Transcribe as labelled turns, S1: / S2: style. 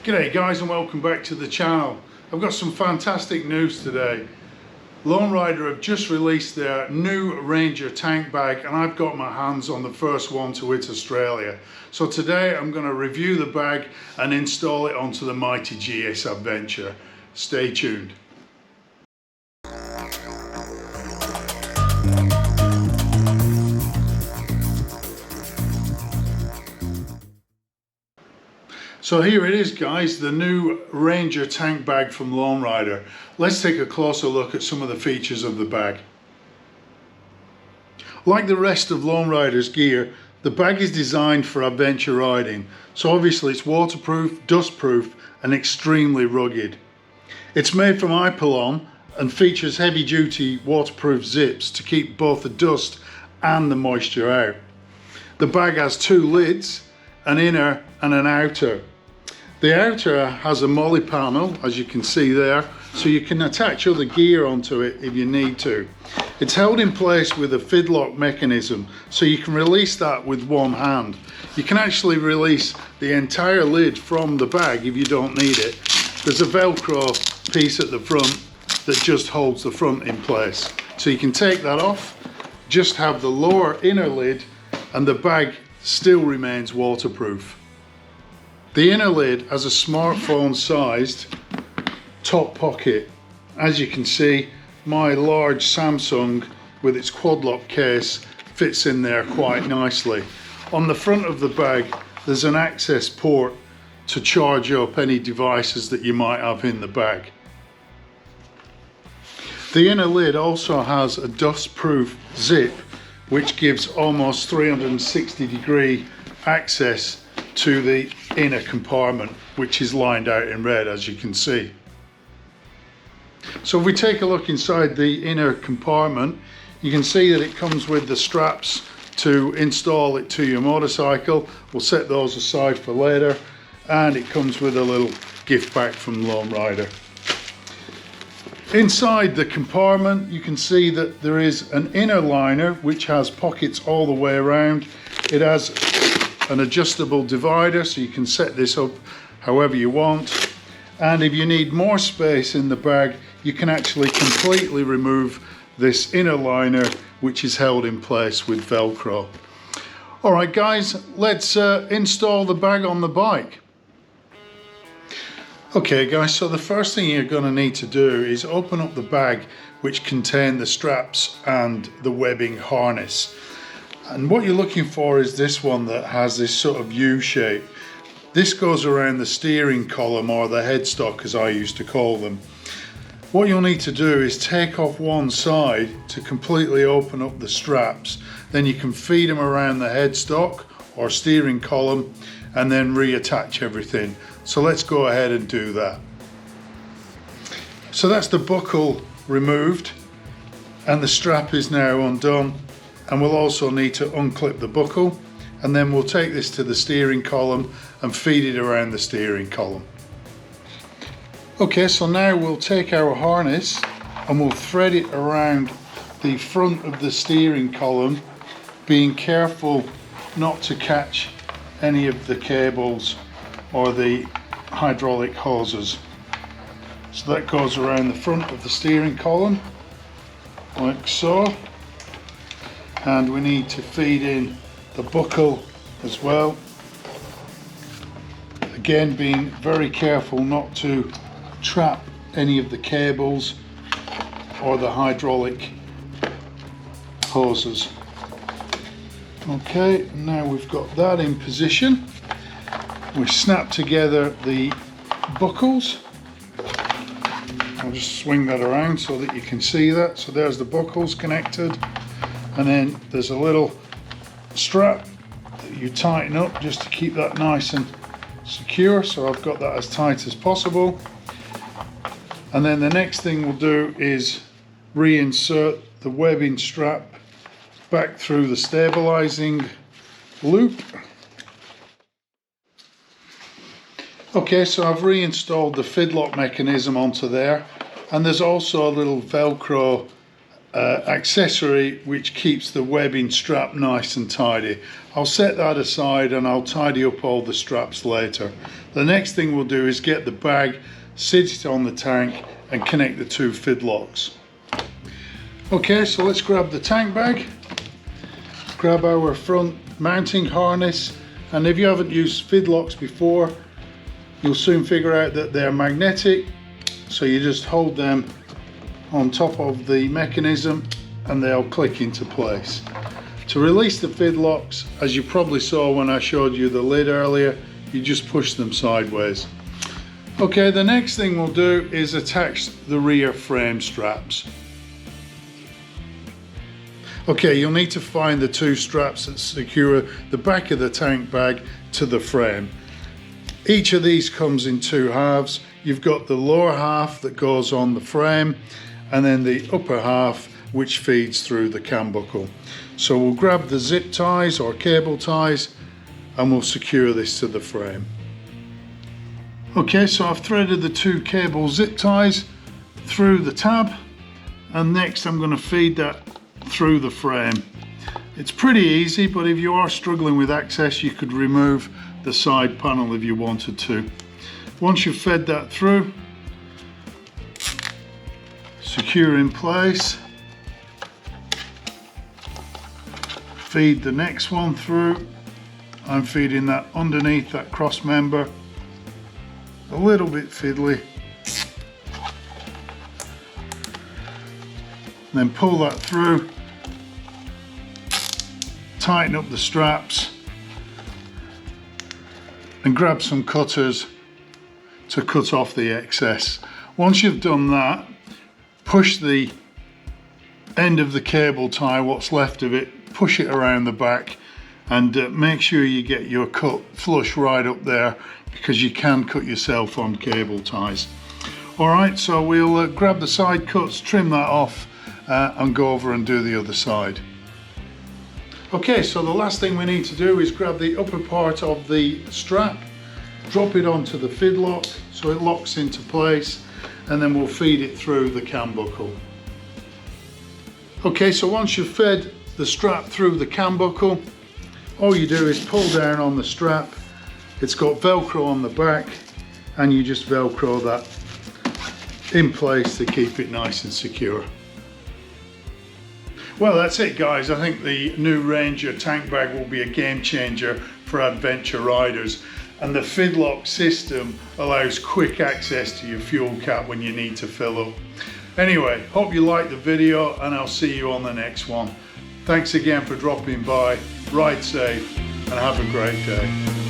S1: G'day guys and welcome back to the channel. I've got some fantastic news today. Lone Rider have just released their new Ranger tank bag and I've got my hands on the first one to hit Australia. So today I'm going to review the bag and install it onto the mighty GS Adventure. Stay tuned. So here it is guys, the new Ranger tank bag from Lone Rider. Let's take a closer look at some of the features of the bag. Like the rest of Lone Rider's gear, the bag is designed for adventure riding. So obviously it's waterproof, dustproof and extremely rugged. It's made from Ipolon and features heavy duty waterproof zips to keep both the dust and the moisture out. The bag has two lids, an inner and an outer. The outer has a molly panel, as you can see there, so you can attach other gear onto it if you need to. It's held in place with a fidlock mechanism, so you can release that with one hand. You can actually release the entire lid from the bag if you don't need it. There's a Velcro piece at the front that just holds the front in place. So you can take that off, just have the lower inner lid, and the bag still remains waterproof. The inner lid has a smartphone sized top pocket. As you can see, my large Samsung with its quad lock case fits in there quite nicely. On the front of the bag there's an access port to charge up any devices that you might have in the bag. The inner lid also has a dust-proof zip which gives almost 360-degree access to the inner compartment, which is lined out in red, as you can see. So if we take a look inside the inner compartment, you can see that it comes with the straps to install it to your motorcycle. We'll set those aside for later, and it comes with a little gift bag from Lone Rider. Inside the compartment you can see that there is an inner liner which has pockets all the way around. It has an adjustable divider, so you can set this up however you want, and if you need more space in the bag you can actually completely remove this inner liner which is held in place with Velcro. Alright guys, let's install the bag on the bike. Okay guys, so the first thing you're going to need to do is open up the bag which contain the straps and the webbing harness. And what you're looking for is this one that has this sort of U shape. This goes around the steering column, or the headstock as I used to call them. What you'll need to do is take off one side to completely open up the straps. Then you can feed them around the headstock or steering column and then reattach everything. So let's go ahead and do that. So that's the buckle removed and the strap is now undone. And we'll also need to unclip the buckle, and then we'll take this to the steering column and feed it around the steering column. Okay, so now we'll take our harness and we'll thread it around the front of the steering column, being careful not to catch any of the cables or the hydraulic hoses. So that goes around the front of the steering column like so. And we need to feed in the buckle as well. Again, being very careful not to trap any of the cables or the hydraulic hoses. Okay, now we've got that in position. We snap together the buckles. I'll just swing that around so that you can see that. So there's the buckles connected. And then there's a little strap that you tighten up just to keep that nice and secure. So I've got that as tight as possible. And then the next thing we'll do is reinsert the webbing strap back through the stabilizing loop. Okay, so I've reinstalled the fidlock mechanism onto there, and there's also a little Velcro accessory which keeps the webbing strap nice and tidy. I'll set that aside and I'll tidy up all the straps later. The next thing we'll do is get the bag, sit it on the tank and connect the two fidlocks. Okay, so let's grab the tank bag, grab our front mounting harness, and if you haven't used fidlocks before, you'll soon figure out that they're magnetic, so you just hold them on top of the mechanism and they'll click into place. To release the fidlocks, as you probably saw when I showed you the lid earlier, you just push them sideways. Okay, the next thing we'll do is attach the rear frame straps. Okay, you'll need to find the two straps that secure the back of the tank bag to the frame. Each of these comes in two halves. You've got the lower half that goes on the frame and then the upper half which feeds through the cam buckle. So we'll grab the zip ties or cable ties and we'll secure this to the frame. Okay, so I've threaded the two cable zip ties through the tab, and next I'm going to feed that through the frame. It's pretty easy, but if you are struggling with access, you could remove the side panel if you wanted to. Once you've fed that through, secure in place, feed the next one through. I'm feeding that underneath that cross member, a little bit fiddly, then pull that through, tighten up the straps and grab some cutters to cut off the excess. Once you've done that, push the end of the cable tie, what's left of it, push it around the back and make sure you get your cut flush right up there, because you can cut yourself on cable ties. Alright, so we'll grab the side cuts, trim that off and go over and do the other side. Okay, so the last thing we need to do is grab the upper part of the strap, drop it onto the fidlock so it locks into place, and then we'll feed it through the cam buckle. Okay, so once you've fed the strap through the cam buckle, all you do is pull down on the strap. It's got Velcro on the back and you just Velcro that in place to keep it nice and secure. Well, that's it guys. I think the new Ranger tank bag will be a game changer for adventure riders, and the fidlock system allows quick access to your fuel cap when you need to fill up. Anyway, hope you liked the video and I'll see you on the next one. Thanks again for dropping by. Ride safe and have a great day.